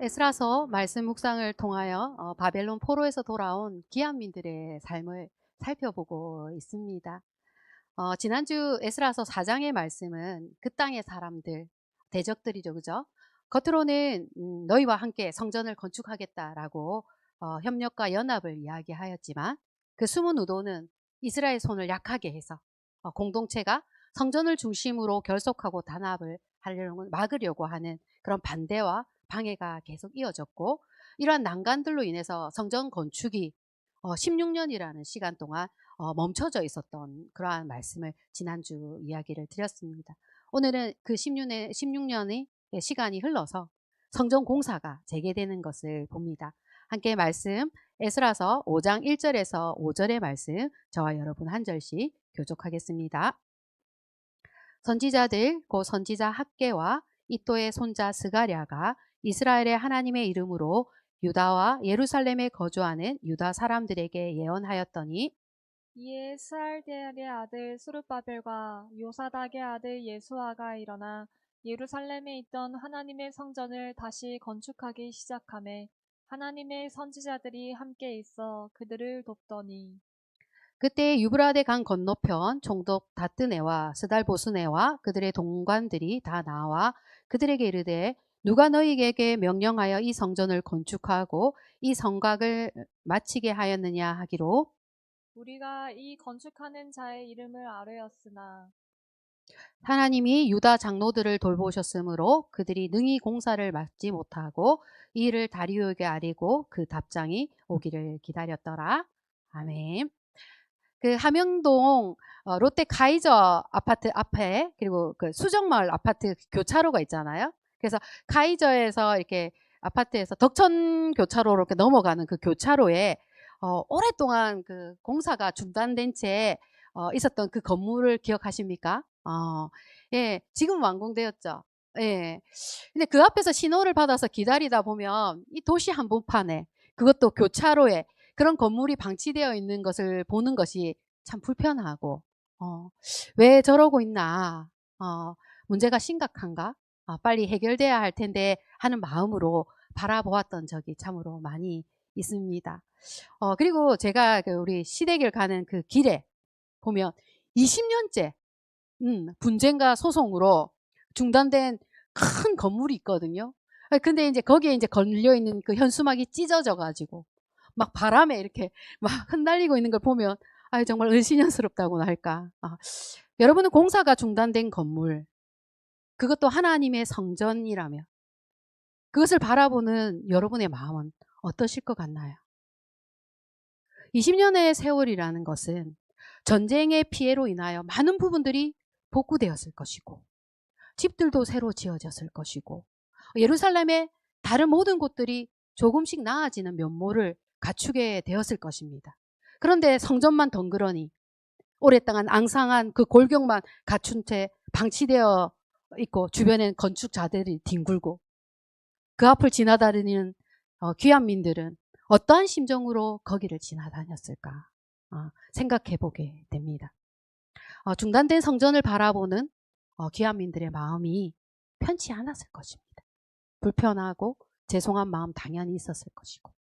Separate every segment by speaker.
Speaker 1: 에스라서 말씀 묵상을 통하여 바벨론 포로에서 돌아온 기한민들의 삶을 살펴보고 있습니다. 지난주 에스라서 4장의 말씀은 그 땅의 사람들, 대적들이죠, 그죠? 겉으로는 너희와 함께 성전을 건축하겠다라고 협력과 연합을 이야기하였지만 그 숨은 의도는 이스라엘 손을 약하게 해서 공동체가 성전을 중심으로 결속하고 단합을 막으려고 하는 그런 반대와 방해가 계속 이어졌고, 이러한 난관들로 인해서 성전 건축이 16년이라는 시간 동안 멈춰져 있었던 그러한 말씀을 지난주 이야기를 드렸습니다. 오늘은 그 16년의 시간이 흘러서 성전 공사가 재개되는 것을 봅니다. 함께 말씀 에스라서 5장 1절에서 5절의 말씀 저와 여러분 한 절씩 교독하겠습니다. 선지자들 곧 선지자 학개와 이또의 손자 스가랴가 이스라엘의 하나님의 이름으로 유다와 예루살렘에 거주하는 유다 사람들에게 예언하였더니,
Speaker 2: 이에 스알디엘의 아들 스룹바벨과 요사닥의 아들 예수아가 일어나 예루살렘에 있던 하나님의 성전을 다시 건축하기 시작하매 하나님의 선지자들이 함께 있어 그들을 돕더니,
Speaker 1: 그때 유브라데 강 건너편 총독 다뜨네와 스달보스네와 그들의 동관들이 다 나와 그들에게 이르되, 누가 너희에게 명령하여 이 성전을 건축하고 이 성곽을 마치게 하였느냐 하기로,
Speaker 2: 우리가 이 건축하는 자의 이름을 아뢰었으나
Speaker 1: 하나님이 유다 장로들을 돌보셨으므로 그들이 능히 공사를 막지 못하고 이 일을 다리오에게 아뢰고 그 답장이 오기를 기다렸더라. 아멘. 그 함영동 롯데 카이저 아파트 앞에, 그리고 그 수정마을 아파트 교차로가 있잖아요. 그래서 카이저에서 이렇게 아파트에서 덕천 교차로로 이렇게 넘어가는 그 교차로에 오랫동안 그 공사가 중단된 채 있었던 그 건물을 기억하십니까? 예, 지금 완공되었죠. 예. 근데 그 앞에서 신호를 받아서 기다리다 보면 이 도시 한복판에, 그것도 교차로에 그런 건물이 방치되어 있는 것을 보는 것이 참 불편하고, 왜 저러고 있나, 문제가 심각한가, 빨리 해결돼야 할 텐데 하는 마음으로 바라보았던 적이 참으로 많이 있습니다. 그리고 제가 그 우리 시댁을 가는 그 길에 보면 20년째 분쟁과 소송으로 중단된 큰 건물이 있거든요. 근데 이제 거기에 이제 걸려 있는 그 현수막이 찢어져 가지고 막 바람에 이렇게 막 흩날리고 있는 걸 보면 정말 은신연스럽다고나 할까. 여러분은 공사가 중단된 건물, 그것도 하나님의 성전이라면 그것을 바라보는 여러분의 마음은 어떠실 것 같나요? 20년의 세월이라는 것은 전쟁의 피해로 인하여 많은 부분들이 복구되었을 것이고, 집들도 새로 지어졌을 것이고, 예루살렘의 다른 모든 곳들이 조금씩 나아지는 면모를 갖추게 되었을 것입니다. 그런데 성전만 덩그러니 오랫동안 앙상한 그 골격만 갖춘 채 방치되어 있고, 주변엔 건축자들이 뒹굴고, 그 앞을 지나다니는 귀한민들은 어떠한 심정으로 거기를 지나다녔을까 생각해 보게 됩니다. 중단된 성전을 바라보는 귀한민들의 마음이 편치 않았을 것입니다. 불편하고 죄송한 마음 당연히 있었을 것이고,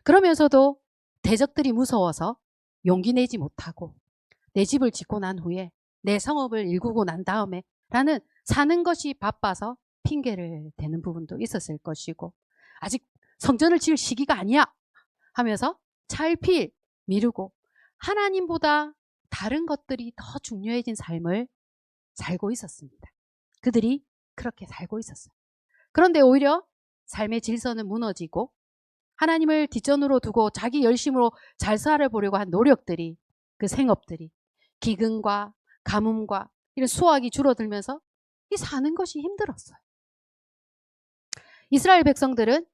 Speaker 1: 그러면서도 대적들이 무서워서 용기 내지 못하고 내 집을 짓고 난 후에 내 성읍을 일구고 난 다음에 라는 사는 것이 바빠서 핑계를 대는 부분도 있었을 것이고, 아직 성전을 지을 시기가 아니야 하면서 차일피일 미루고 하나님보다 다른 것들이 더 중요해진 삶을 살고 있었습니다. 그들이 그렇게 살고 있었어요. 그런데 오히려 삶의 질서는 무너지고 하나님을 뒷전으로 두고 자기 열심으로 잘 살아보려고 한 노력들이, 그 생업들이 기근과 가뭄과 이런 수확이 줄어들면서 이 사는 것이 힘들었어요. 이스라엘 백성들은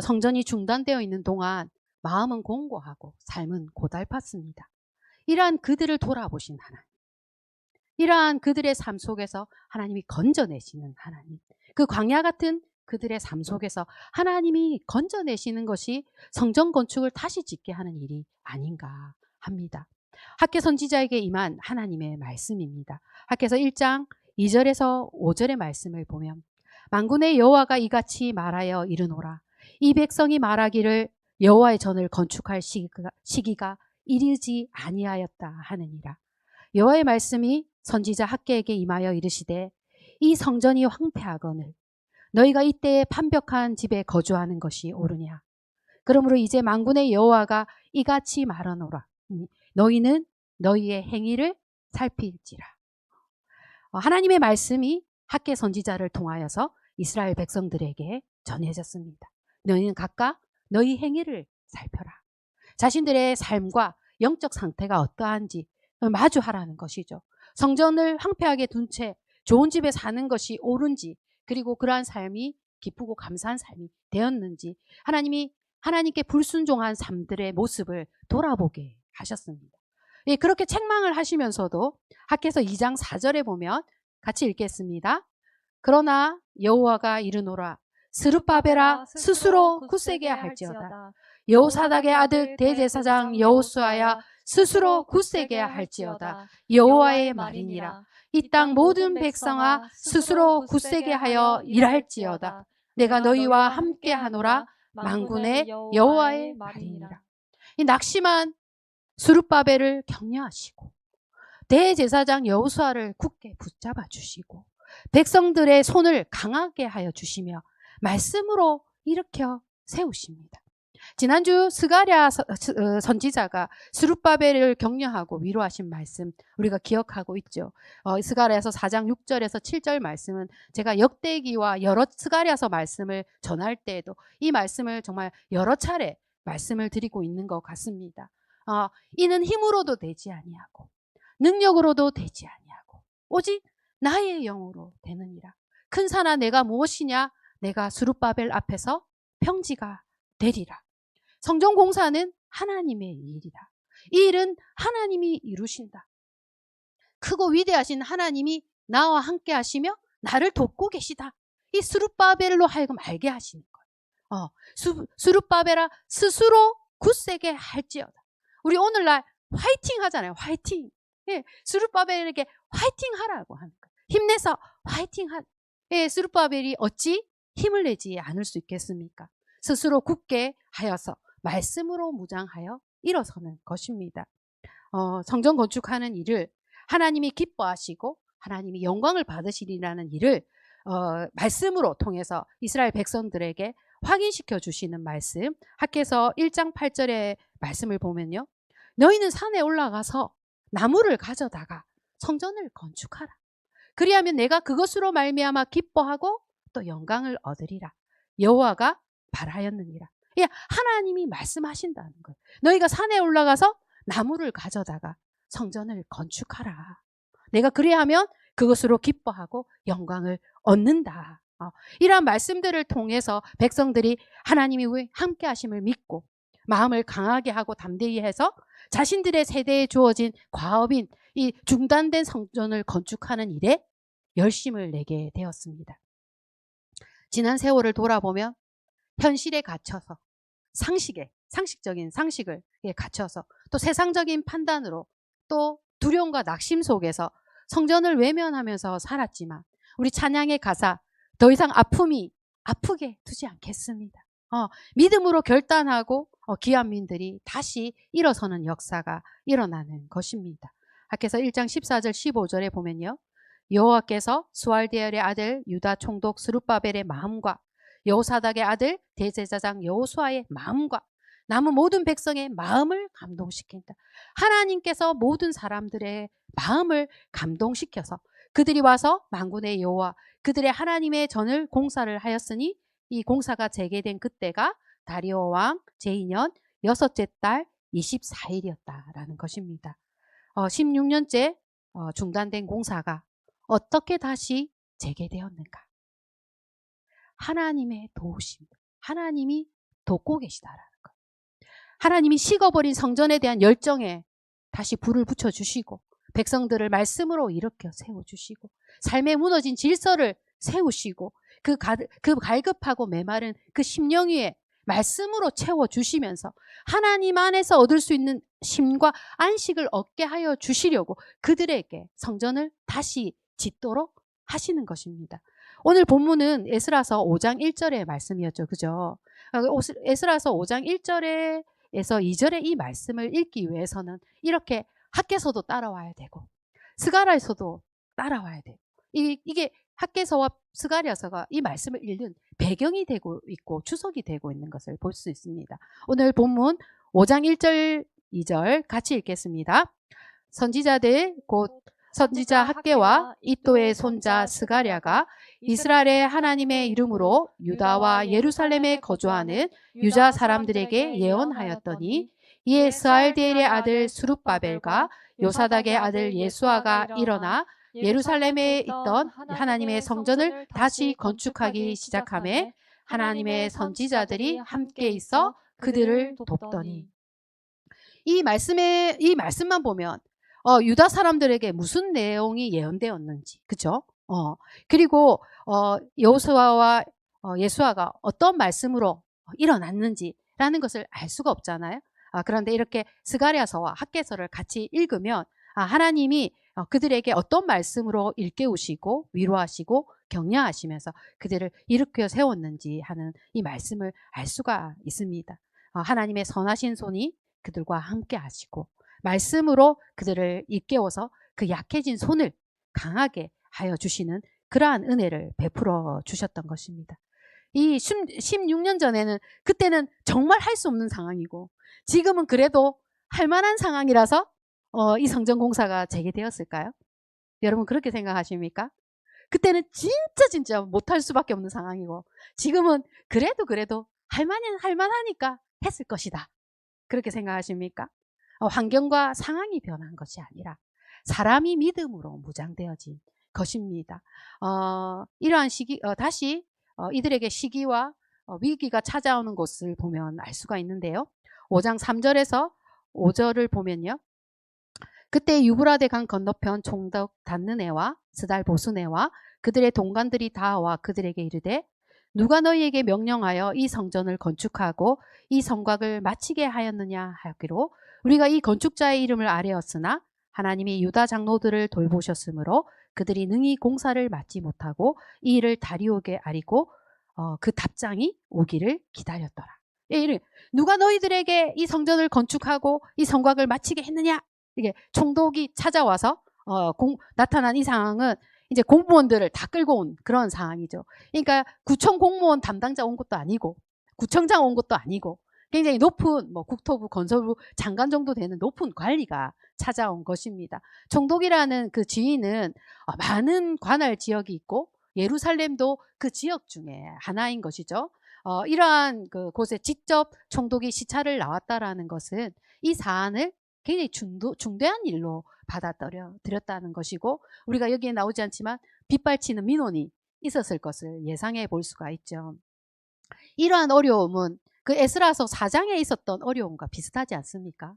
Speaker 1: 성전이 중단되어 있는 동안 마음은 공고하고 삶은 고달팠습니다. 이러한 그들을 돌아보신 하나님, 이러한 그들의 삶 속에서 하나님이 건져내시는 하나님, 그 광야 같은 그들의 삶 속에서 하나님이 건져내시는 것이 성전 건축을 다시 짓게 하는 일이 아닌가 합니다. 학개 선지자에게 임한 하나님의 말씀입니다. 학개서 1장 2절에서 5절의 말씀을 보면, 만군의 여호와가 이같이 말하여 이르노라. 이 백성이 말하기를 여호와의 전을 건축할 시기가 이르지 아니하였다 하느니라. 여호와의 말씀이 선지자 학개에게 임하여 이르시되 이 성전이 황폐하거늘 너희가 이때에 판벽한 집에 거주하는 것이 옳으냐. 그러므로 이제 만군의 여호와가 이같이 말하노라. 너희는 너희의 행위를 살필지라. 하나님의 말씀이 학개 선지자를 통하여서 이스라엘 백성들에게 전해졌습니다. 너희는 각각 너희 행위를 살펴라. 자신들의 삶과 영적 상태가 어떠한지 마주하라는 것이죠. 성전을 황폐하게 둔 채 좋은 집에 사는 것이 옳은지, 그리고 그러한 삶이 기쁘고 감사한 삶이 되었는지 하나님께 불순종한 삶들의 모습을 돌아보게 하셨습니다. 예, 그렇게 책망을 하시면서도 학개서 2장 4절에 보면 같이 읽겠습니다. 그러나 여호와가 이르노라. 스룹바벨아 스스로 굳세게 할지어다. 여호사닥의 아들 대제사장 여호수아야 스스로 굳세게 할지어다. 여호와의 말이니라. 이 땅 모든 백성아 스스로 굳세게 하여 일할지어다. 내가 너희와 함께 하노라. 만군의 여호와의 말이니라. 이 낙심한 스룹바벨을 격려하시고 대제사장 여호수아를 굳게 붙잡아 주시고 백성들의 손을 강하게 하여 주시며 말씀으로 일으켜 세우십니다. 지난주 스가랴 선지자가 스룹바벨을 격려하고 위로하신 말씀 우리가 기억하고 있죠. 스가랴서 4장 6절에서 7절 말씀은 제가 역대기와 여러 스가랴서 말씀을 전할 때에도 이 말씀을 정말 여러 차례 말씀을 드리고 있는 것 같습니다. 이는 힘으로도 되지 아니하고 능력으로도 되지 아니하고 오직 나의 영으로 되느니라. 큰 산아 내가 무엇이냐. 내가 스룹바벨 앞에서 평지가 되리라. 성전 공사는 하나님의 일이다. 이 일은 하나님이 이루신다. 크고 위대하신 하나님이 나와 함께 하시며 나를 돕고 계시다. 이 스룹바벨로 하여금 알게 하시는 거예요. 스룹바벨아 스스로 굳세게 할지어다. 우리 오늘날 화이팅 하잖아요. 화이팅. 예, 스룹바벨에게 화이팅 하라고 하는 거예요. 힘내서 화이팅 하. 예, 스룹바벨이 어찌 힘을 내지 않을 수 있겠습니까? 스스로 굳게 하여서 말씀으로 무장하여 일어서는 것입니다. 성전 건축하는 일을 하나님이 기뻐하시고 하나님이 영광을 받으시리라는 일을 말씀으로 통해서 이스라엘 백성들에게 확인시켜 주시는 말씀. 학개서 1장 8절의 말씀을 보면요. 너희는 산에 올라가서 나무를 가져다가 성전을 건축하라. 그리하면 내가 그것으로 말미암아 기뻐하고 또 영광을 얻으리라. 여호와가 말하였느니라. 예, 하나님이 말씀하신다는 거예요. 너희가 산에 올라가서 나무를 가져다가 성전을 건축하라. 내가 그리하면 그것으로 기뻐하고 영광을 얻는다. 이러한 말씀들을 통해서 백성들이 하나님이 함께 하심을 믿고 마음을 강하게 하고 담대히 해서 자신들의 세대에 주어진 과업인 이 중단된 성전을 건축하는 일에 열심을 내게 되었습니다. 지난 세월을 돌아보면 현실에 갇혀서 상식적인 상식을 갇혀서 또 세상적인 판단으로 또 두려움과 낙심 속에서 성전을 외면하면서 살았지만 우리 찬양의 가사 더 이상 아프게 두지 않겠습니다. 믿음으로 결단하고 기한민들이 다시 일어서는 역사가 일어나는 것입니다. 학개서 1장 14절 15절에 보면요. 여호와께서 스왈디엘의 아들 유다 총독 스룹바벨의 마음과 여호사닥의 아들 대제사장 여호수아의 마음과 남은 모든 백성의 마음을 감동시킨다. 하나님께서 모든 사람들의 마음을 감동시켜서 그들이 와서 만군의 여호와 그들의 하나님의 전을 공사를 하였으니 이 공사가 재개된 그때가 다리오 왕 제2년 6째 달 24일이었다라는 것입니다. 16년째 중단된 공사가 어떻게 다시 재개되었는가? 하나님의 도우심, 하나님이 돕고 계시다라는 것. 하나님이 식어버린 성전에 대한 열정에 다시 불을 붙여주시고 백성들을 말씀으로 일으켜 세워주시고 삶에 무너진 질서를 세우시고 그 갈급하고 메마른 그 심령 위에 말씀으로 채워주시면서 하나님 안에서 얻을 수 있는 쉼과 안식을 얻게 하여 주시려고 그들에게 성전을 다시 짓도록 하시는 것입니다. 오늘 본문은 에스라서 5장 1절의 말씀이었죠. 그죠? 에스라서 5장 1절에서 2절의 이 말씀을 읽기 위해서는 이렇게 학개서도 따라와야 되고 스가랴서도 따라와야 돼요. 이게 학개서와 스가랴서가 이 말씀을 읽는 배경이 되고 있고 추석이 되고 있는 것을 볼 수 있습니다. 오늘 본문 5장 1절 2절 같이 읽겠습니다. 선지자들 곧 선지자 학개와 이또의 손자 스가랴가 이스라엘의 하나님의 이름으로 유다와 예루살렘에 거주하는 유다 사람들에게 예언하였더니 이에 스알디엘의 아들 수룹바벨과 요사닥의 아들 예수아가 일어나 예루살렘에 있던 하나님의 성전을 다시 건축하기 시작하며 하나님의 선지자들이 함께 있어 그들을 돕더니. 이 말씀만 보면 유다 사람들에게 무슨 내용이 예언되었는지, 그죠? 그리고 여호수아와 예수아가 어떤 말씀으로 일어났는지라는 것을 알 수가 없잖아요. 그런데 이렇게 스가랴서와 학개서를 같이 읽으면 하나님이 그들에게 어떤 말씀으로 일깨우시고 위로하시고 격려하시면서 그들을 일으켜 세웠는지 하는 이 말씀을 알 수가 있습니다. 하나님의 선하신 손이 그들과 함께 하시고 말씀으로 그들을 일깨워서 그 약해진 손을 강하게 하여 주시는 그러한 은혜를 베풀어 주셨던 것입니다. 이 16년 전에는 그때는 정말 할 수 없는 상황이고 지금은 그래도 할 만한 상황이라서 이 성전 공사가 재개되었을까요? 여러분 그렇게 생각하십니까? 그때는 진짜 못할 수밖에 없는 상황이고 지금은 그래도 할 만하니까 했을 것이다. 그렇게 생각하십니까? 환경과 상황이 변한 것이 아니라 사람이 믿음으로 무장되어진 것입니다. 이러한 시기 다시 이들에게 시기와 위기가 찾아오는 것을 보면 알 수가 있는데요. 5장 3절에서 5절을 보면요. 그때 유브라데 강 건너편 총독 단느네와 스달 보스네와 그들의 동관들이 다 와 그들에게 이르되 누가 너희에게 명령하여 이 성전을 건축하고 이 성곽을 마치게 하였느냐 하였기로 우리가 이 건축자의 이름을 아뢰었으나 하나님이 유다 장로들을 돌보셨으므로 그들이 능히 공사를 마치 못하고 이 일을 다리오게 아리고 그 답장이 오기를 기다렸더라. 누가 너희들에게 이 성전을 건축하고 이 성곽을 마치게 했느냐? 이게 총독이 찾아와서 나타난 이 상황은 이제 공무원들을 다 끌고 온 그런 상황이죠. 그러니까 구청 공무원 담당자 온 것도 아니고 구청장 온 것도 아니고 굉장히 높은 국토부 건설부 장관 정도 되는 높은 관리가 찾아온 것입니다. 총독이라는 그 지위는 많은 관할 지역이 있고 예루살렘도 그 지역 중에 하나인 것이죠. 이러한 그 곳에 직접 총독이 시찰을 나왔다라는 것은 이 사안을 굉장히 중대한 일로 받아들였다는 것이고 우리가 여기에 나오지 않지만 빗발치는 민원이 있었을 것을 예상해 볼 수가 있죠. 이러한 어려움은 그 에스라서 4장에 있었던 어려움과 비슷하지 않습니까?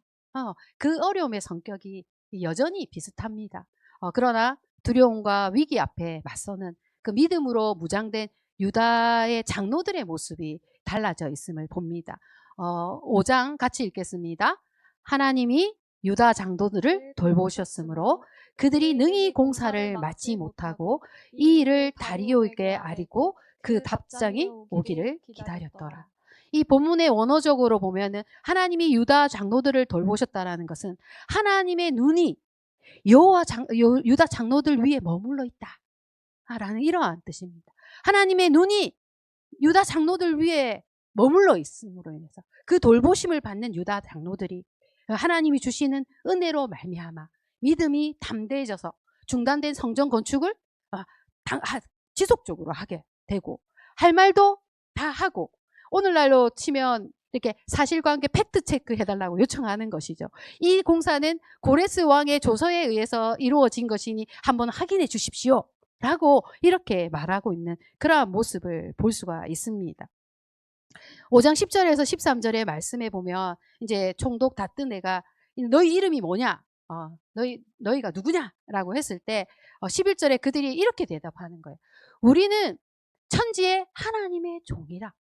Speaker 1: 그 어려움의 성격이 여전히 비슷합니다. 그러나 두려움과 위기 앞에 맞서는 그 믿음으로 무장된 유다의 장로들의 모습이 달라져 있음을 봅니다. 5장 같이 읽겠습니다. 하나님이 유다 장로들을 돌보셨으므로 그들이 능히 공사를 마치 못하고 이 일을 다리오에게 아리고 그 답장이 오기를 기다렸더라. 이 본문의 원어적으로 보면은 하나님이 유다 장로들을 돌보셨다라는 것은 하나님의 눈이 유다 장로들 위에 머물러 있다라는 이러한 뜻입니다. 하나님의 눈이 유다 장로들 위에 머물러 있음으로 인해서 그 돌보심을 받는 유다 장로들이 하나님이 주시는 은혜로 말미암아 믿음이 담대해져서 중단된 성전 건축을 지속적으로 하게 되고 할 말도 다 하고 오늘날로 치면 이렇게 사실관계 팩트 체크 해달라고 요청하는 것이죠. 이 공사는 고레스 왕의 조서에 의해서 이루어진 것이니 한번 확인해 주십시오 라고 이렇게 말하고 있는 그러한 모습을 볼 수가 있습니다. 5장 10절에서 13절의 말씀에 보면 이제 총독 다뜨네가 너희 이름이 뭐냐? 너희가 누구냐? 라고 했을 때 11절에 그들이 이렇게 대답하는 거예요. 우리는 천지의 하나님의 종이라.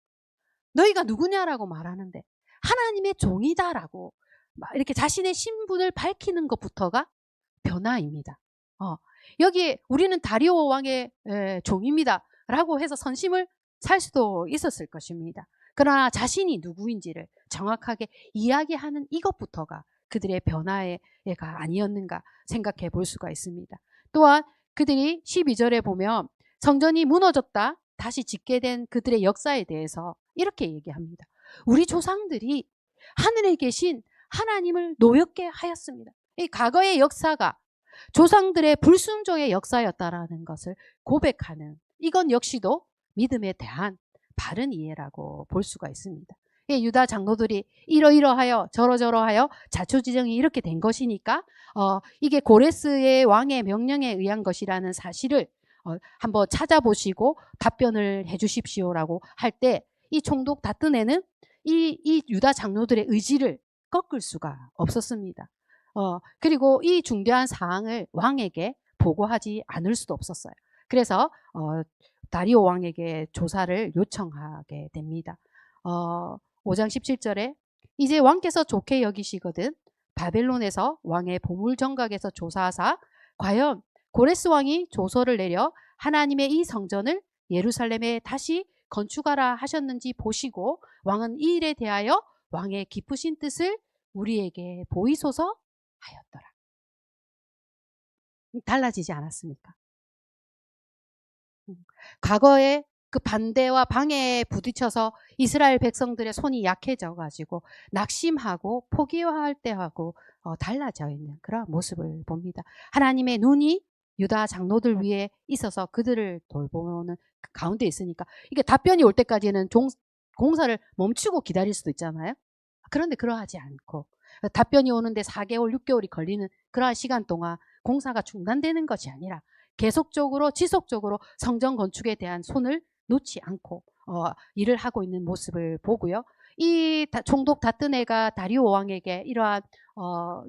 Speaker 1: 너희가 누구냐라고 말하는데 하나님의 종이다라고 이렇게 자신의 신분을 밝히는 것부터가 변화입니다. 여기 우리는 다리오 왕의 종입니다 라고 해서 선심을 살 수도 있었을 것입니다. 그러나 자신이 누구인지를 정확하게 이야기하는 이것부터가 그들의 변화가 아니었는가 생각해 볼 수가 있습니다. 또한 그들이 12절에 보면 성전이 무너졌다 다시 짓게 된 그들의 역사에 대해서 이렇게 얘기합니다. 우리 조상들이 하늘에 계신 하나님을 노엽게 하였습니다. 이 과거의 역사가 조상들의 불순종의 역사였다라는 것을 고백하는, 이건 역시도 믿음에 대한 바른 이해라고 볼 수가 있습니다. 유다 장로들이 이러이러하여 저러저러하여 자초지정이 이렇게 된 것이니까 이게 고레스의 왕의 명령에 의한 것이라는 사실을 한번 찾아보시고 답변을 해주십시오라고 할 때 이 총독 다뜨네는 이 유다 장로들의 의지를 꺾을 수가 없었습니다. 그리고 이 중대한 사항을 왕에게 보고하지 않을 수도 없었어요. 그래서 다리오 왕에게 조사를 요청하게 됩니다. 5장 17절에 이제 왕께서 좋게 여기시거든 바벨론에서 왕의 보물 정각에서 조사하사 과연 고레스 왕이 조서를 내려 하나님의 이 성전을 예루살렘에 다시 건축하라 하셨는지 보시고 왕은 이 일에 대하여 왕의 깊으신 뜻을 우리에게 보이소서 하였더라. 달라지지 않았습니까? 과거에 그 반대와 방해에 부딪혀서 이스라엘 백성들의 손이 약해져 가지고 낙심하고 포기할 때하고 달라져 있는 그런 모습을 봅니다. 하나님의 눈이 유다 장로들 위에 있어서 그들을 돌보는 가운데 있으니까 이게 답변이 올 때까지는 공사를 멈추고 기다릴 수도 있잖아요. 그런데 그러하지 않고 답변이 오는데 4개월, 6개월이 걸리는 그러한 시간 동안 공사가 중단되는 것이 아니라 계속적으로 지속적으로 성전 건축에 대한 손을 놓지 않고 일을 하고 있는 모습을 보고요. 이 총독 다뜨네가 다리오 왕에게 이러한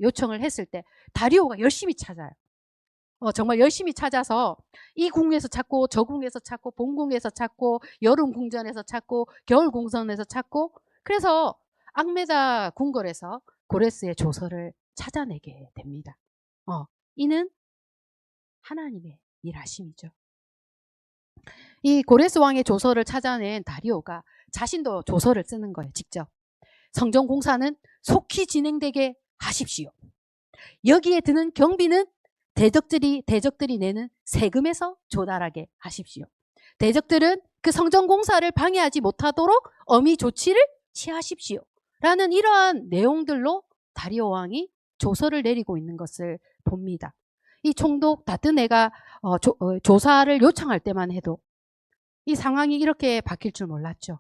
Speaker 1: 요청을 했을 때 다리오가 열심히 찾아요. 정말 열심히 찾아서 이 궁에서 찾고 저 궁에서 찾고 본궁에서 찾고 여름 궁전에서 찾고 겨울 궁전에서 찾고 그래서 악메다 궁궐에서 고레스의 조서를 찾아내게 됩니다. 이는 하나님의 일하심이죠. 이 고레스 왕의 조서를 찾아낸 다리오가 자신도 조서를 쓰는 거예요. 직접. 성전 공사는 속히 진행되게 하십시오. 여기에 드는 경비는 대적들이 내는 세금에서 조달하게 하십시오. 대적들은 그 성전 공사를 방해하지 못하도록 엄히 조치를 취하십시오. 라는 이러한 내용들로 다리오 왕이 조서를 내리고 있는 것을 봅니다. 이 총독 다뜨네가 조사를 요청할 때만 해도 이 상황이 이렇게 바뀔 줄 몰랐죠.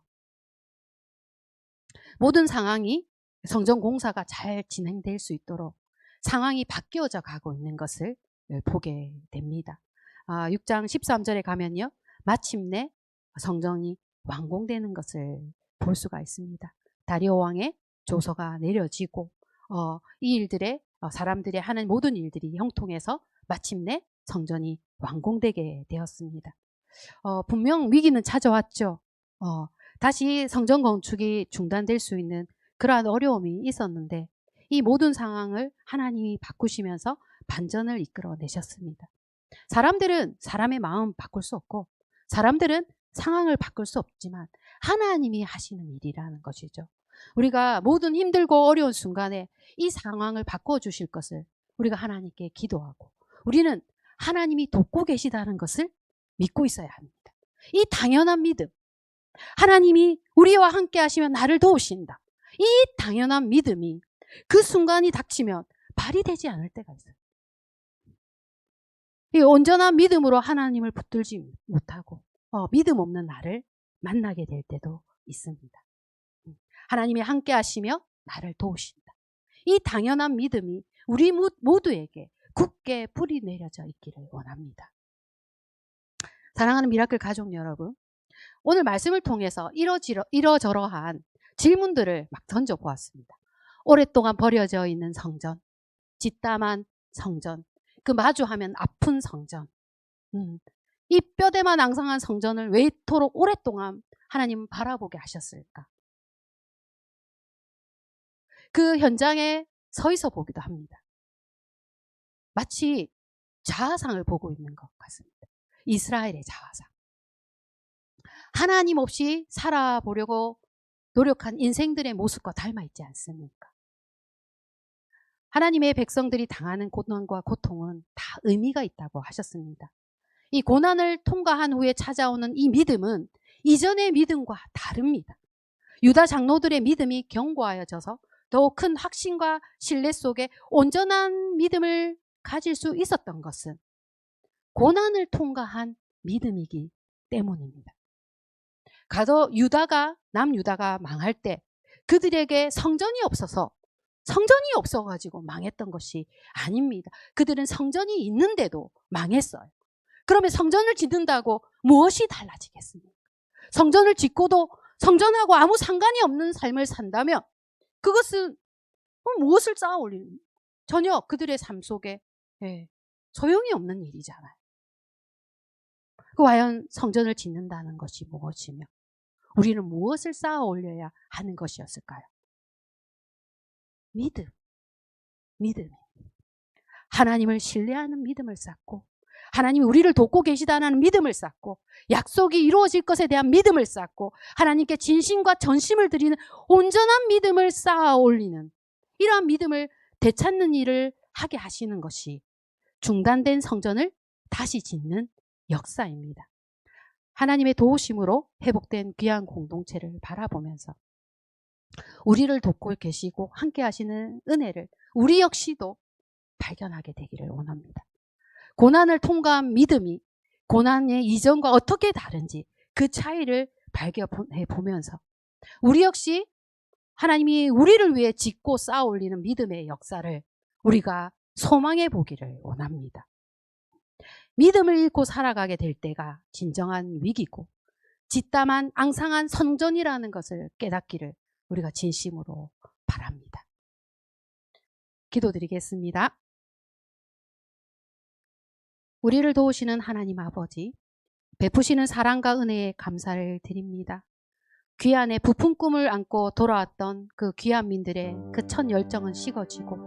Speaker 1: 모든 상황이 성전 공사가 잘 진행될 수 있도록 상황이 바뀌어져 가고 있는 것을 보게 됩니다. 6장 13절에 가면요. 마침내 성전이 완공되는 것을 볼 수가 있습니다. 다리오 왕의 조서가 내려지고 이 일들에 사람들이 하는 모든 일들이 형통해서 마침내 성전이 완공되게 되었습니다. 분명 위기는 찾아왔죠. 다시 성전 건축이 중단될 수 있는 그러한 어려움이 있었는데 이 모든 상황을 하나님이 바꾸시면서 반전을 이끌어내셨습니다. 사람들은 사람의 마음 바꿀 수 없고 사람들은 상황을 바꿀 수 없지만 하나님이 하시는 일이라는 것이죠. 우리가 모든 힘들고 어려운 순간에 이 상황을 바꿔주실 것을 우리가 하나님께 기도하고 우리는 하나님이 돕고 계시다는 것을 믿고 있어야 합니다. 이 당연한 믿음. 하나님이 우리와 함께 하시면 나를 도우신다. 이 당연한 믿음이 그 순간이 닥치면 발휘되지 않을 때가 있어요. 이 온전한 믿음으로 하나님을 붙들지 못하고 믿음 없는 나를 만나게 될 때도 있습니다. 하나님이 함께 하시며 나를 도우신다. 이 당연한 믿음이 우리 모두에게 굳게 뿌리 내려져 있기를 원합니다. 사랑하는 미라클 가족 여러분, 오늘 말씀을 통해서 이러저러한 질문들을 막 던져보았습니다. 오랫동안 버려져 있는 성전, 뒷담한 성전, 그 마주하면 아픈 성전, 이 뼈대만 앙상한 성전을 왜 이토록 오랫동안 하나님은 바라보게 하셨을까? 그 현장에 서 있어 보기도 합니다. 마치 자화상을 보고 있는 것 같습니다. 이스라엘의 자화상. 하나님 없이 살아보려고 노력한 인생들의 모습과 닮아 있지 않습니까? 하나님의 백성들이 당하는 고난과 고통은 다 의미가 있다고 하셨습니다. 이 고난을 통과한 후에 찾아오는 이 믿음은 이전의 믿음과 다릅니다. 유다 장로들의 믿음이 견고하여져서 더욱 큰 확신과 신뢰 속에 온전한 믿음을 가질 수 있었던 것은 고난을 통과한 믿음이기 때문입니다. 가도 남유다가 망할 때 그들에게 성전이 없어가지고 망했던 것이 아닙니다. 그들은 성전이 있는데도 망했어요. 그러면 성전을 짓는다고 무엇이 달라지겠습니까? 성전을 짓고도 성전하고 아무 상관이 없는 삶을 산다면 그것은 무엇을 쌓아 올리는 전혀 그들의 삶 속에 소용이 없는 일이잖아요. 과연 성전을 짓는다는 것이 무엇이며 우리는 무엇을 쌓아 올려야 하는 것이었을까요? 믿음. 하나님을 신뢰하는 믿음을 쌓고 하나님이 우리를 돕고 계시다는 믿음을 쌓고 약속이 이루어질 것에 대한 믿음을 쌓고 하나님께 진심과 전심을 드리는 온전한 믿음을 쌓아 올리는 이러한 믿음을 되찾는 일을 하게 하시는 것이 중단된 성전을 다시 짓는 역사입니다. 하나님의 도우심으로 회복된 귀한 공동체를 바라보면서 우리를 돕고 계시고 함께 하시는 은혜를 우리 역시도 발견하게 되기를 원합니다. 고난을 통과한 믿음이 고난의 이전과 어떻게 다른지 그 차이를 발견해 보면서 우리 역시 하나님이 우리를 위해 짓고 쌓아 올리는 믿음의 역사를 우리가 소망해 보기를 원합니다. 믿음을 잃고 살아가게 될 때가 진정한 위기고 짓담한 앙상한 성전이라는 것을 깨닫기를 우리가 진심으로 바랍니다. 기도드리겠습니다. 우리를 도우시는 하나님 아버지, 베푸시는 사랑과 은혜에 감사를 드립니다. 귀환의 부푼 꿈을 안고 돌아왔던 그 귀한 민들의 그 첫 열정은 식어지고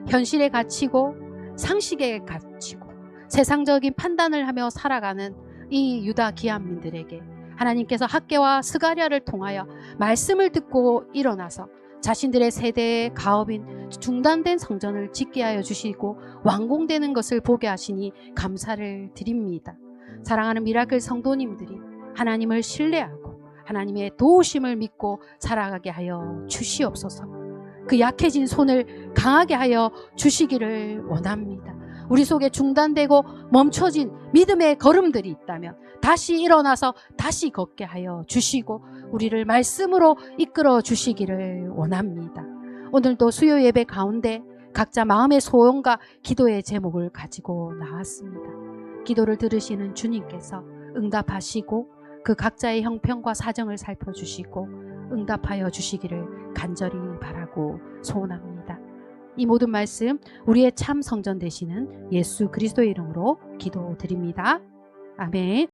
Speaker 1: 현실에 갇히고 상식에 갇히고 세상적인 판단을 하며 살아가는 이 유다 귀한 민들에게 하나님께서 학개와 스가랴를 통하여 말씀을 듣고 일어나서 자신들의 세대의 가업인 중단된 성전을 짓게 하여 주시고 완공되는 것을 보게 하시니 감사를 드립니다. 사랑하는 미라클 성도님들이 하나님을 신뢰하고 하나님의 도우심을 믿고 살아가게 하여 주시옵소서. 그 약해진 손을 강하게 하여 주시기를 원합니다. 우리 속에 중단되고 멈춰진 믿음의 걸음들이 있다면 다시 일어나서 다시 걷게 하여 주시고 우리를 말씀으로 이끌어 주시기를 원합니다. 오늘도 수요 예배 가운데 각자 마음의 소원과 기도의 제목을 가지고 나왔습니다. 기도를 들으시는 주님께서 응답하시고 그 각자의 형편과 사정을 살펴주시고 응답하여 주시기를 간절히 바라고 소원합니다. 이 모든 말씀 우리의 참 성전 되시는 예수 그리스도의 이름으로 기도드립니다. 아멘.